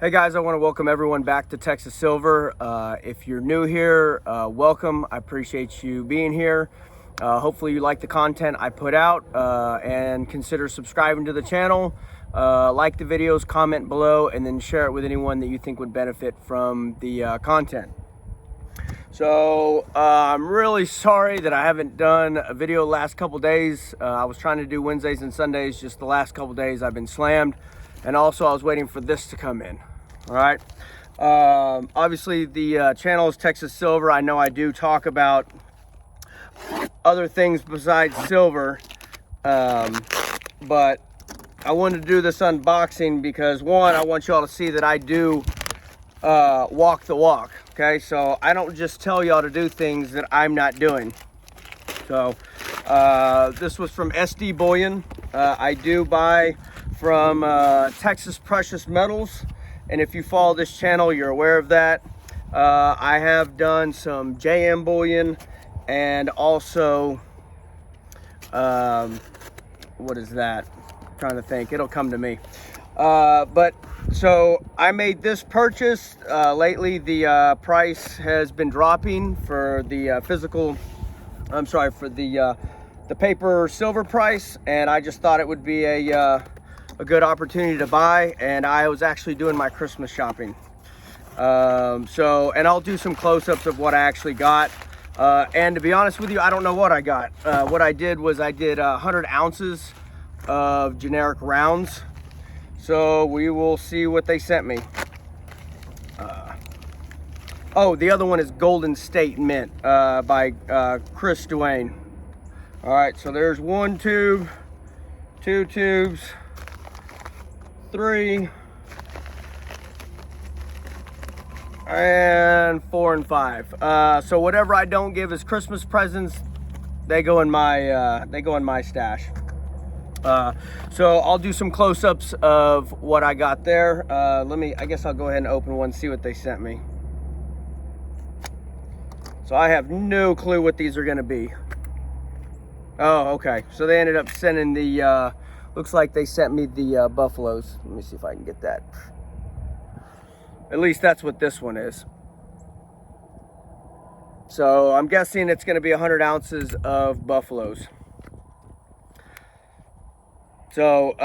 Hey guys, I want to welcome everyone back to Texas Silver. If you're new here, welcome. I appreciate you being here. Hopefully you like the content I put out and consider subscribing to the channel. Like the videos, comment below, and then share it with anyone that you think would benefit from the content. So I'm really sorry that I haven't done a video the last couple days. I was trying to do Wednesdays and Sundays, just the last couple days I've been slammed. And also I was waiting for this to come in. All right. Obviously the channel is Texas Silver. I know I do talk about other things besides silver. But I wanted to do this unboxing because one, I want you all to see that I do walk the walk. Okay. So I don't just tell y'all to do things that I'm not doing. So this was from SD Bullion. I do buy from Texas Precious Metals, and if you follow this channel, you're aware of that. I have done some JM Bullion, and also what is that? I'm trying to think, it'll come to me. But so I made this purchase lately. The price has been dropping for the for the paper silver price, and I just thought it would be a good opportunity to buy, and I was actually doing my Christmas shopping. And I'll do some close-ups of what I actually got. And to be honest with you, I don't know what I got. What I did was I did 100 ounces of generic rounds. So we will see what they sent me. Oh, the other one is Golden State Mint by Chris Duane. All right, so there's 1 tube, 2 tubes, 3, and 4 and 5. So whatever I don't give as Christmas presents, they go in my stash. So I'll do some close-ups of what I got there. I guess I'll go ahead and open one, see what they sent me. So I have no clue what these are going to be. Oh, okay. So they ended up sending the, looks like they sent me the buffaloes. Let me see if I can get that. At least that's what this one is. So I'm guessing it's going to be 100 ounces of buffaloes. So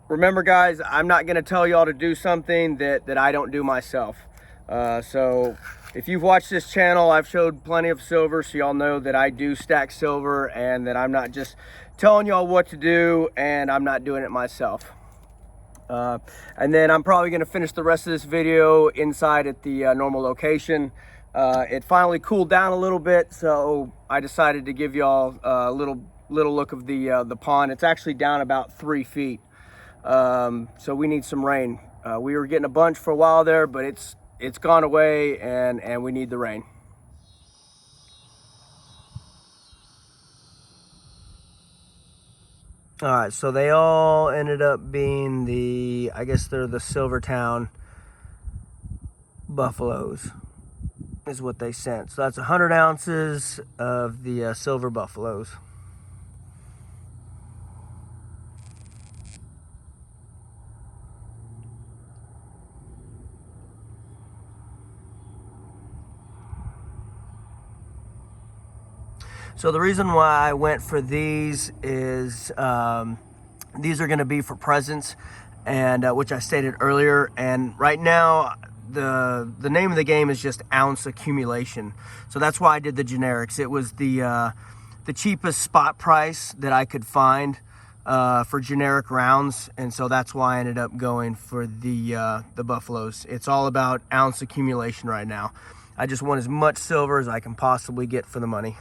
remember guys, I'm not going to tell y'all to do something that I don't do myself. So if you've watched this channel, I've showed plenty of silver, so y'all know that I do stack silver and that I'm not just telling y'all what to do and I'm not doing it myself. And then I'm probably going to finish the rest of this video inside at the normal location. It finally cooled down a little bit, so I decided to give y'all a little look of the pond. It's actually down about 3 feet. So we need some rain. We were getting a bunch for a while there, but it's gone away, and we need the rain. All right, so they all ended up being I guess they're the Silvertown buffaloes is what they sent. So that's 100 ounces of the silver buffaloes. So the reason why I went for these is these are going to be for presents, and which I stated earlier. And right now, the name of the game is just ounce accumulation. So that's why I did the generics. It was the cheapest spot price that I could find for generic rounds, and so that's why I ended up going for the buffaloes. It's all about ounce accumulation right now. I just want as much silver as I can possibly get for the money.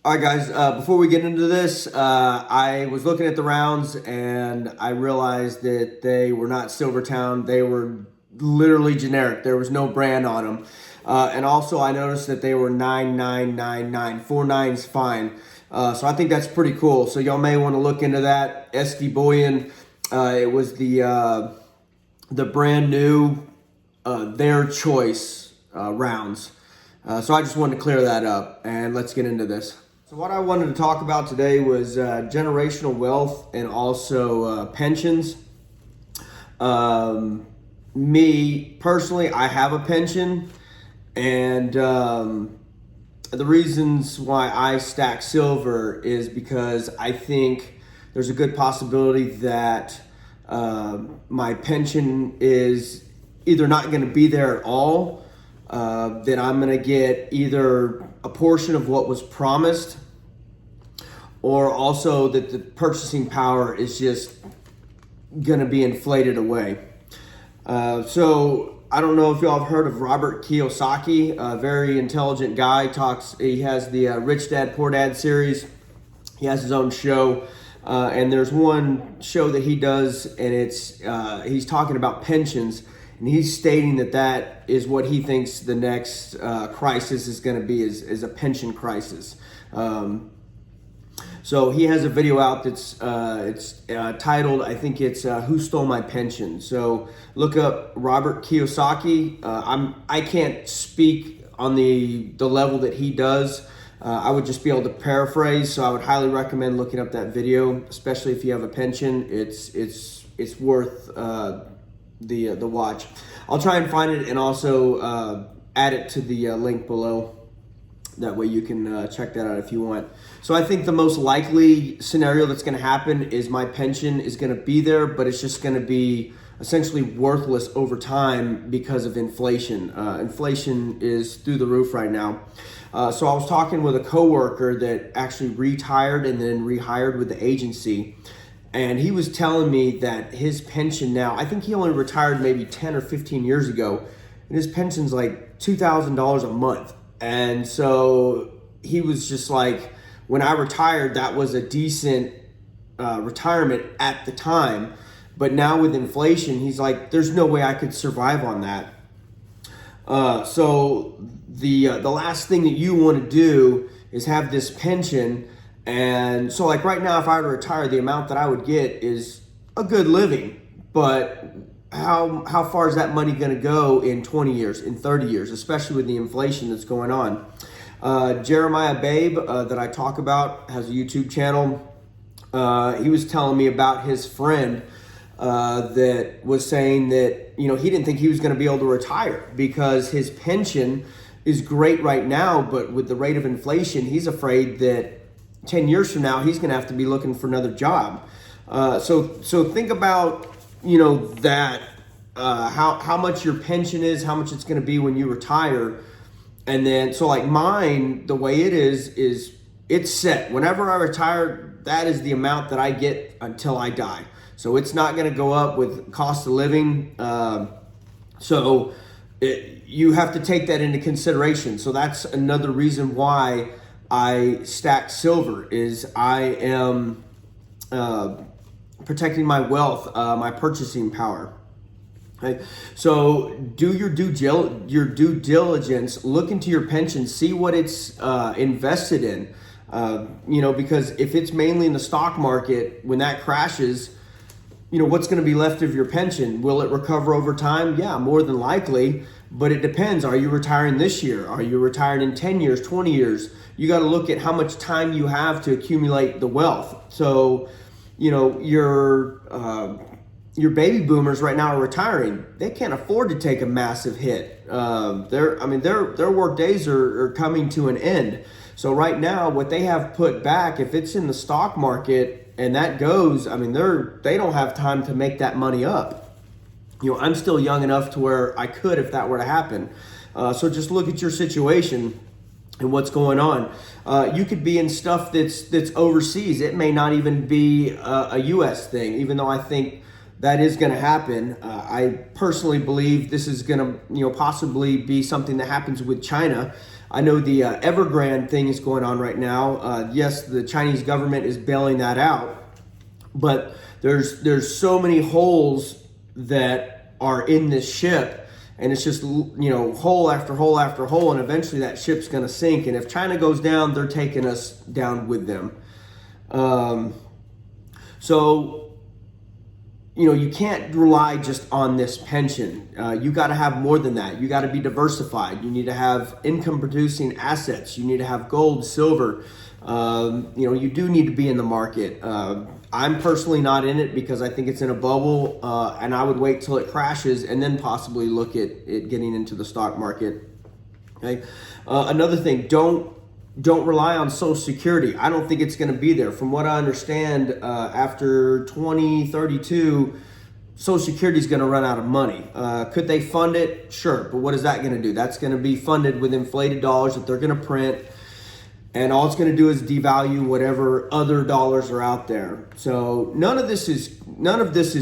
All right, guys, before we get into this, I was looking at the rounds and I realized that they were not Silvertown. They were literally generic. There was no brand on them. And also I noticed that they were 9999, 4 nines fine. So I think that's pretty cool. So y'all may want to look into that. SD Bullion, it was the brand new, their choice rounds. So I just wanted to clear that up, and let's get into this. So what I wanted to talk about today was generational wealth and also pensions. Me personally, I have a pension, and the reasons why I stack silver is because I think there's a good possibility that my pension is either not going to be there at all, that I'm going to get either a portion of what was promised, or also that the purchasing power is just going to be inflated away. So I don't know if y'all have heard of Robert Kiyosaki, a very intelligent guy. He has the Rich Dad Poor Dad series. He has his own show, and there's one show that he does, and he's talking about pensions, and he's stating that is what he thinks the next crisis is going to be, is a pension crisis. So he has a video out that's titled, I think it's "Who Stole My Pension?" So look up Robert Kiyosaki. I can't speak on the level that he does. I would just be able to paraphrase. So I would highly recommend looking up that video, especially if you have a pension. It's worth the watch. I'll try and find it and also add it to the link below. That way you can check that out if you want. So I think the most likely scenario that's going to happen is my pension is going to be there, but it's just going to be essentially worthless over time because of inflation. Inflation is through the roof right now. So I was talking with a coworker that actually retired and then rehired with the agency. And he was telling me that his pension now, I think he only retired maybe 10 or 15 years ago, and his pension's like $2,000 a month. And so he was just like, when I retired, that was a decent retirement at the time. But now with inflation, he's like, there's no way I could survive on that. So the last thing that you want to do is have this pension. And so like right now, if I were to retire, the amount that I would get is a good living. But how far is that money going to go in 20 years, in 30 years, especially with the inflation that's going on? Jeremiah Babe, that I talk about, has a YouTube channel. He was telling me about his friend that was saying that, he didn't think he was going to be able to retire because his pension is great right now, but with the rate of inflation, he's afraid that 10 years from now, he's going to have to be looking for another job. So think about, that how much your pension is, how much it's going to be when you retire. And then, so like mine, the way it is it's set. Whenever I retire, that is the amount that I get until I die. So it's not going to go up with cost of living. You have to take that into consideration. So that's another reason why I stack silver, is I am protecting my wealth, my purchasing power. Okay. So do your due diligence, look into your pension, see what it's invested in, because if it's mainly in the stock market, when that crashes, what's going to be left of your pension? Will it recover over time? Yeah, more than likely, but it depends. Are you retiring this year? Are you retiring in 10 years, 20 years? You got to look at how much time you have to accumulate the wealth. So, your baby boomers right now are retiring. They can't afford to take a massive hit. Their work days are coming to an end. So right now, what they have put back, if it's in the stock market and that goes, they don't have time to make that money up. I'm still young enough to where I could if that were to happen. So just look at your situation and what's going on. You could be in stuff that's overseas. It may not even be a U.S. thing, even though I think that is going to happen. I personally believe this is going to, possibly be something that happens with China. I know the Evergrande thing is going on right now. Yes, the Chinese government is bailing that out, but there's so many holes that are in this ship, and it's just, hole after hole after hole, and eventually that ship's going to sink. And if China goes down, they're taking us down with them. you can't rely just on this pension. You got to have more than that. You got to be diversified. You need to have income producing assets. You need to have gold, silver. You do need to be in the market. I'm personally not in it because I think it's in a bubble, and I would wait till it crashes and then possibly look at it getting into the stock market. Okay. Another thing, don't rely on Social Security. I don't think it's going to be there. From what I understand, after 2032, Social Security is going to run out of money. Could they fund it? Sure. But what is that going to do? That's going to be funded with inflated dollars that they're going to print. And all it's going to do is devalue whatever other dollars are out there. So none of this is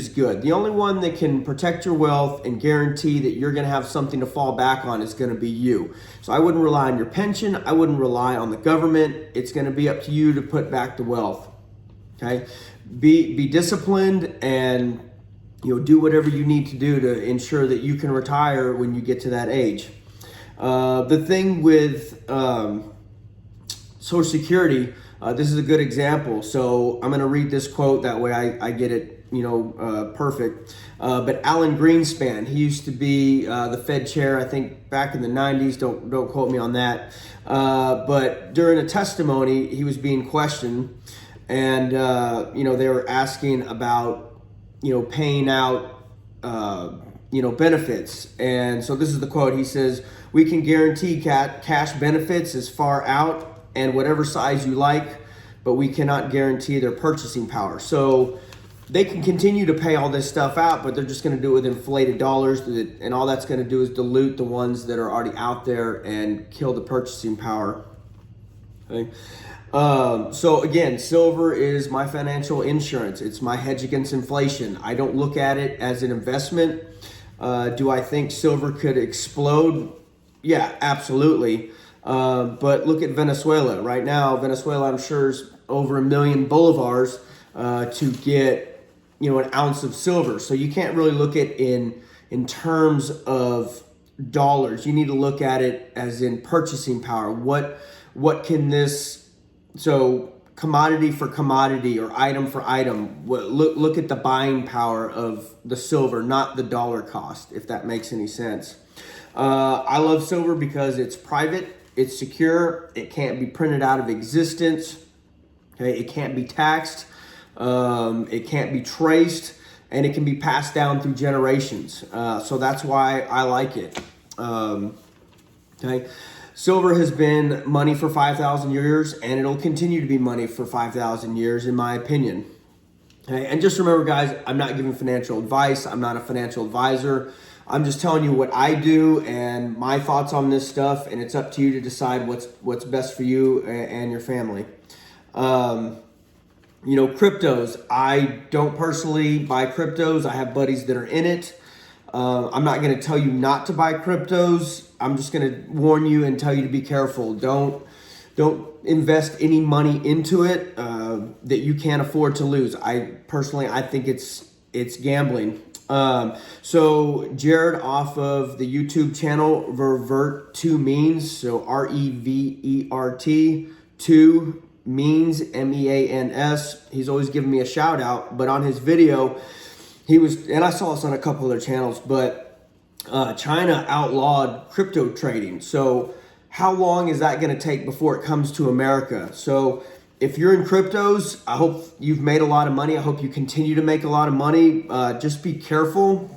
good. The only one that can protect your wealth and guarantee that you're going to have something to fall back on is going to be you. So I wouldn't rely on your pension. I wouldn't rely on the government. It's going to be up to you to put back the wealth. Okay, be disciplined and do whatever you need to do to ensure that you can retire when you get to that age. The thing with Social Security, this is a good example. So I'm going to read this quote, that way I get it, perfect. But Alan Greenspan, he used to be the Fed chair, I think back in the 90s. Don't quote me on that. But during a testimony, he was being questioned, and they were asking about paying out benefits. And so this is the quote. He says, "We can guarantee cash benefits as far out and whatever size you like, but we cannot guarantee their purchasing power." So they can continue to pay all this stuff out, but they're just going to do it with inflated dollars, and all that's going to do is dilute the ones that are already out there and kill the purchasing power. Okay. So again, silver is my financial insurance. It's my hedge against inflation. I don't look at it as an investment. Do I think silver could explode? Yeah, absolutely. But look at Venezuela. Right now, Venezuela, I'm sure, is over 1 million bolivars to get an ounce of silver. So you can't really look at it in terms of dollars. You need to look at it as in purchasing power. What can this, so commodity for commodity or item for item, look at the buying power of the silver, not the dollar cost, if that makes any sense. I love silver because it's private. It's secure. It can't be printed out of existence. Okay, it can't be taxed. It can't be traced, and it can be passed down through generations. So that's why I like it. Okay, silver has been money for 5,000 years, and it'll continue to be money for 5,000 years, in my opinion. Okay, and just remember, guys, I'm not giving financial advice. I'm not a financial advisor. I'm just telling you what I do and my thoughts on this stuff, and it's up to you to decide what's best for you and your family. Cryptos. I don't personally buy cryptos. I have buddies that are in it. I'm not going to tell you not to buy cryptos. I'm just going to warn you and tell you to be careful. Don't invest any money into it that you can't afford to lose. I think it's gambling. So Jared off of the YouTube channel Revert to Means, so REVERT 2 Means, MEANS. He's always giving me a shout out, but on his video, and I saw this on a couple other channels, but China outlawed crypto trading. So how long is that going to take before it comes to America? So if you're in cryptos, I hope you've made a lot of money. I hope you continue to make a lot of money. Just be careful.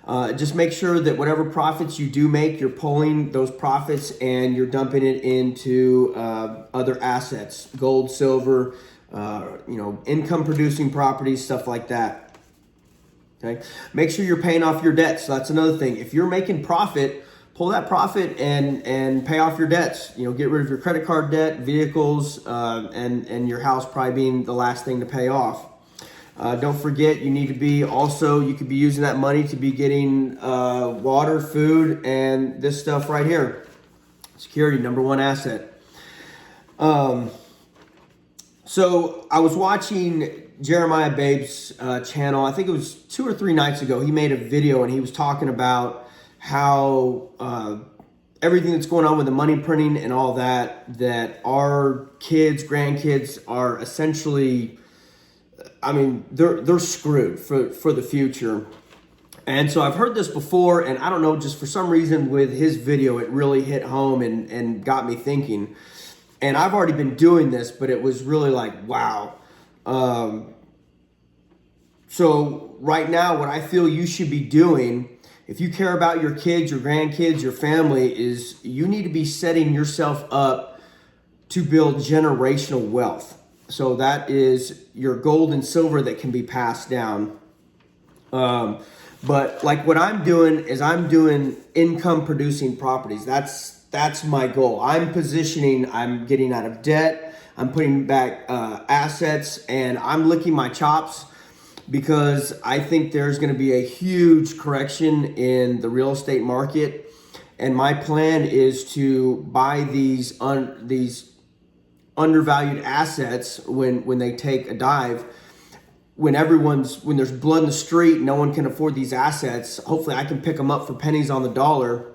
Just make sure that whatever profits you do make, you're pulling those profits and you're dumping it into other assets, gold, silver, income producing properties, stuff like that. Okay. Make sure you're paying off your debts. So that's another thing. If you're making profit, pull that profit and pay off your debts. Get rid of your credit card debt, vehicles, and your house probably being the last thing to pay off. Don't forget, you could be using that money to be getting water, food, and this stuff right here. Security, number one asset. So I was watching Jeremiah Babe's channel. I think it was 2 or 3 nights ago. He made a video and he was talking about how everything that's going on with the money printing and all that our kids, grandkids are essentially I mean, they're screwed for the future. And so I've heard this before, and I don't know, just for some reason with his video, it really hit home and got me thinking. And I've already been doing this, but it was really like, wow. So right now, what I feel you should be doing, if you care about your kids, your grandkids, your family, is you need to be setting yourself up to build generational wealth. So that is your gold and silver that can be passed down. But like what I'm doing is I'm doing income producing properties. That's my goal. I'm positioning, I'm getting out of debt, I'm putting back assets, and I'm licking my chops because I think there's going to be a huge correction in the real estate market. And my plan is to buy these undervalued assets when they take a dive. When there's blood in the street, no one can afford these assets. Hopefully I can pick them up for pennies on the dollar,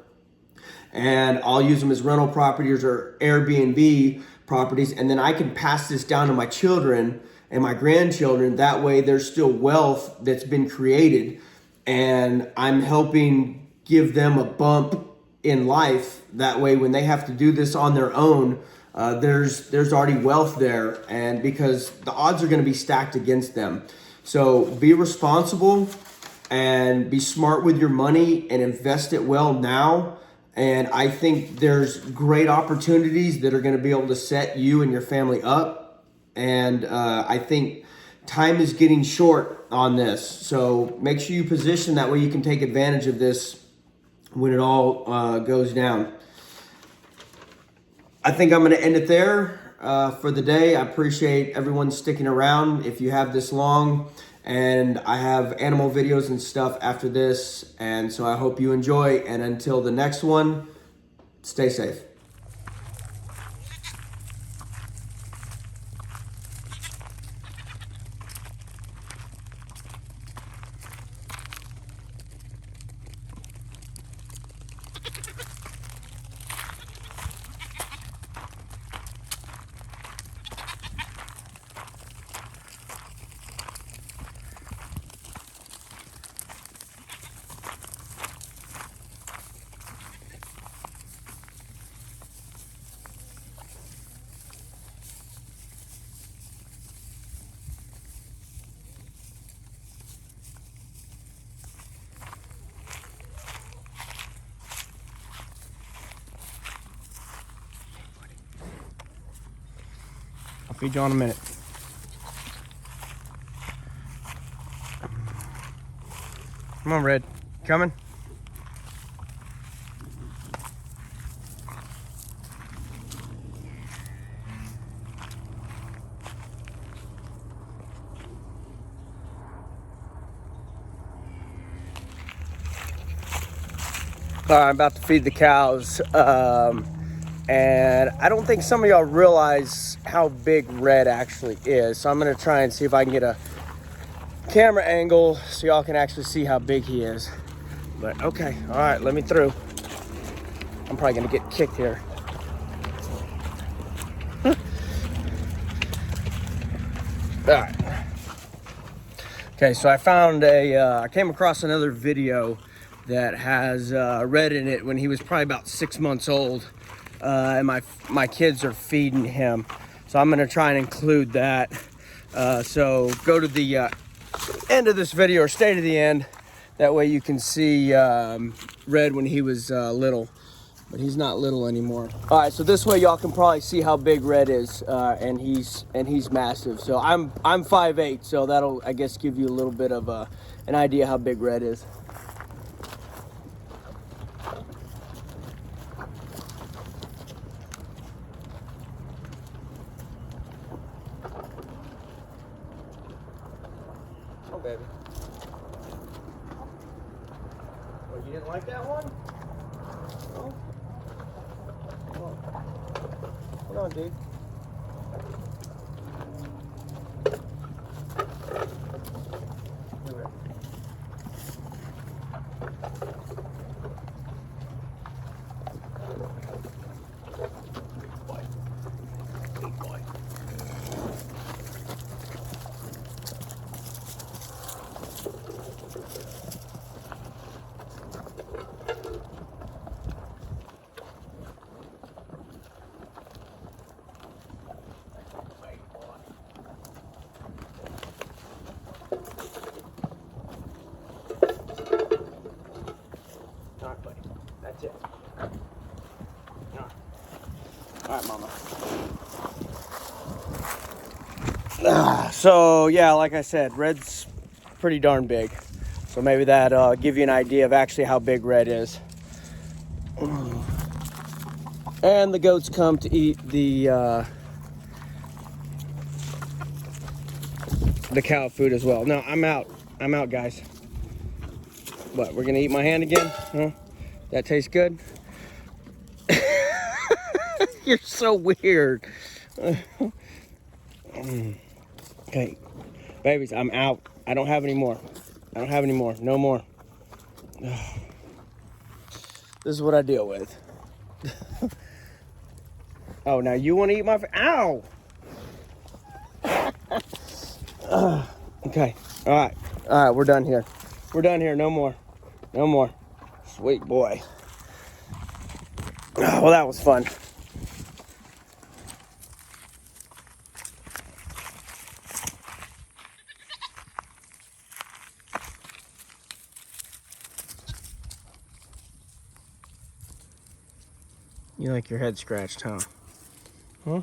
and I'll use them as rental properties or Airbnb properties. And then I can pass this down to my children and my grandchildren. That way there's still wealth that's been created, and I'm helping give them a bump in life. That way when they have to do this on their own, there's already wealth there, and because the odds are going to be stacked against them. So be responsible and be smart with your money and invest it well now. And I think there's great opportunities that are going to be able to set you and your family up. And I think time is getting short on this. So make sure you position that way you can take advantage of this when it all goes down. I think I'm going to end it there for the day. I appreciate everyone sticking around if you have this long. And I have animal videos and stuff after this. And so I hope you enjoy. And until the next one, stay safe. I'll feed you in a minute. Come on, Red. Coming? All right, I'm about to feed the cows. And I don't think some of y'all realize how big Red actually is. So I'm gonna try and see if I can get a camera angle so y'all can actually see how big he is. But okay, all right, let me through. I'm probably gonna get kicked here. All right. Okay, so I found I came across another video that has Red in it when he was probably about 6 months old. And my kids are feeding him, so I'm gonna try and include that. So go to the end of this video, or stay to the end. That way you can see Red when he was little, but he's not little anymore. All right, so this way y'all can probably see how big Red is, and he's massive. So I'm 5'8", so that'll, I guess, give you a little bit of an idea how big Red is. Oh, baby. Oh, you didn't like that one? No? Come on. Hold on, dude. Do it. Boy. Big boy. All right, Mama. So yeah, like I said, red's pretty darn big. So maybe that'll give you an idea of actually how big red is. And the goats come to eat the cow food as well. No, I'm out. I'm out, guys. What, we're gonna eat my hand again? Huh? That tastes good? You're so weird. Okay, babies, I'm out. I don't have any more. I don't have any more. No more. This is what I deal with. Oh, now you want to eat my... Ow! Okay. All right. All right, we're done here. We're done here. No more. No more. Sweet boy. Oh, well, that was fun. You like your head scratched, huh? Huh?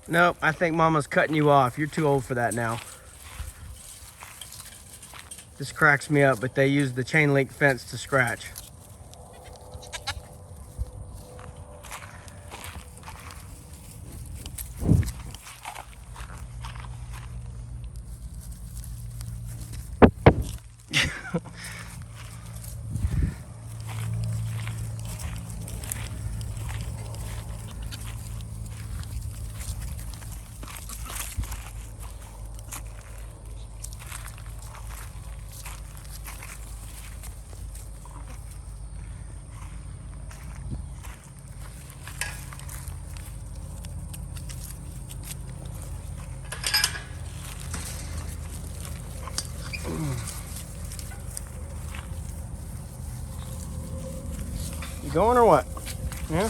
Nope, I think Mama's cutting you off. You're too old for that now. This cracks me up, but they use the chain link fence to scratch. You going or what? Yeah?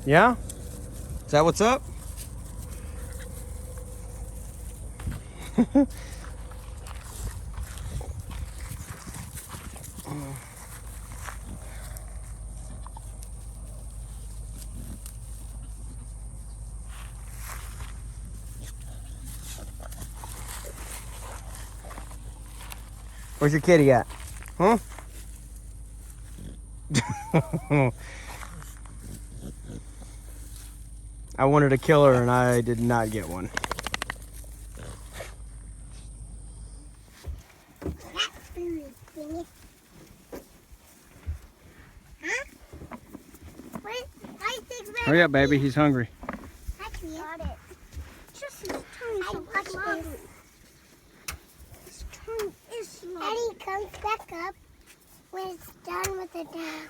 Yeah? Is that what's up? Where's your kitty at? Huh? I wanted to kill her and I did not get one. Hurry up, baby. He's hungry. Eddie comes back up when it's done with the dog.